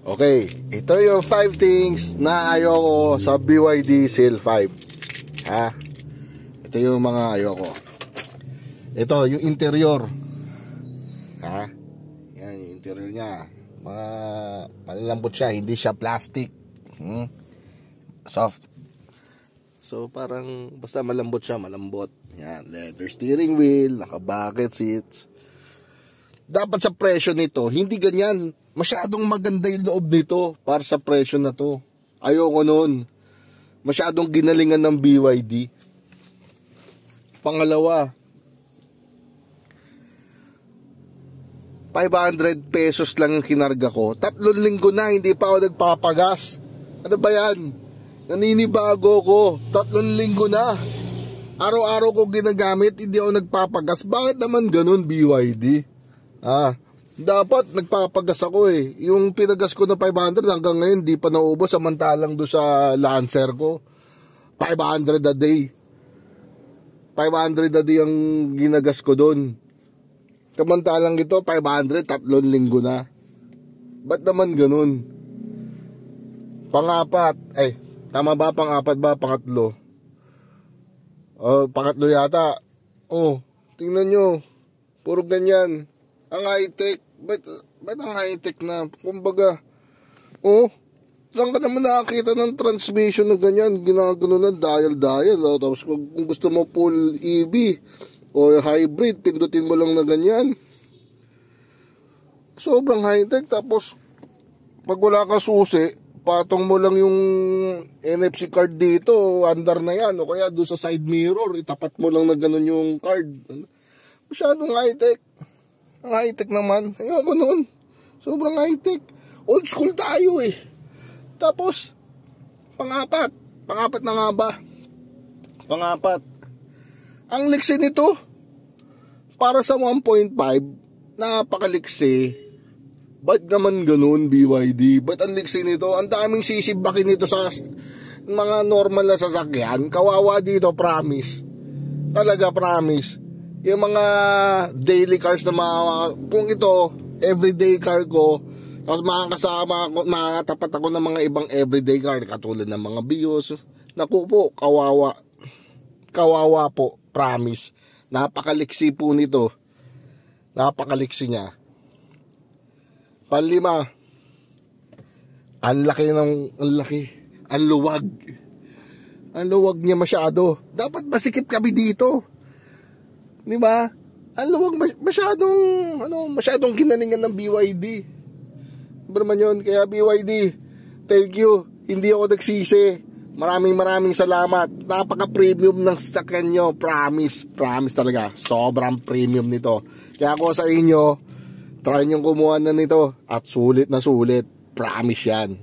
Okay, ito yung 5 things na ayoko sa BYD Seal 5. Ha? Ito yung mga ayoko. Ito yung interior. Ha? Yan yung interior niya. Malalambot siya, hindi siya plastic. Soft. So parang basta malambot siya, malambot. Yan, leather steering wheel, naka-bucket seats. Dapat sa presyo nito, hindi ganyan. Masyadong maganda yung loob nito para sa presyo na to. Ayoko nun. Masyadong ginalingan ng BYD. Pangalawa, 500 pesos lang yung kinarga ko. 3 linggo na, hindi pa ako nagpapagas. Ano ba yan? Naninibago ko. 3 linggo na. Araw-araw ko ginagamit, hindi ako nagpapagas. Bakit naman ganun, BYD? Dapat nagpapagas ako eh. Yung pinagas ko na 500 hanggang ngayon di pa naubos, samantalang do sa Lancer ko 500 a day. 500 a day ang ginagas ko doon. Samantalang ito 500, 3 linggo na. Ba't naman ganun? Pangapat, tama ba? Pangapat ba? Pangatlo? Pangatlo yata. Tingnan nyo, puro ganyan. Ang high-tech, ba't ang high-tech na? Kumbaga, saan ka naman nakakita ng transmission na ganyan? Ginagano na dial-dial. Tapos kung gusto mo full EV or hybrid, pindutin mo lang na ganyan. Sobrang high-tech. Tapos, pag wala kang susi, patong mo lang yung NFC card dito, under na yan. O kaya doon sa side mirror, itapat mo lang na ganun yung card. Masyadong high-tech. Ang high-tech naman. Ayoko nun. Sobrang high-tech. Old school tayo eh. Tapos, pangapat na nga ba? Pangapat. Ang liksi nito, para sa 1.5, napakaliksi. Ba't naman ganun, BYD? Ba't ang liksi nito? Ang daming sisibakin nito sa mga normal na sasakyan. Kawawa dito, promise. Talaga, promise. Yung mga daily cars na kung ito, everyday car ko, tapos makakatapat ako ng mga ibang everyday car, katulad ng mga Vios. Naku po, kawawa. Kawawa po, promise. Napakaliksi po nito. Napakaliksi niya. Panlima, ang luwag. Ang luwag niya masyado. Dapat masikip kami dito. Di ba? Ang luwag masyadong ginalingan ng BYD. Diba naman yun? Kaya BYD, thank you. Hindi ako nagsisi. Maraming salamat. Napaka-premium ng sasakyan nyo. Promise talaga. Sobrang premium nito. Kaya ako sa inyo, try nyo kumuha na nito. At sulit na sulit. Promise yan.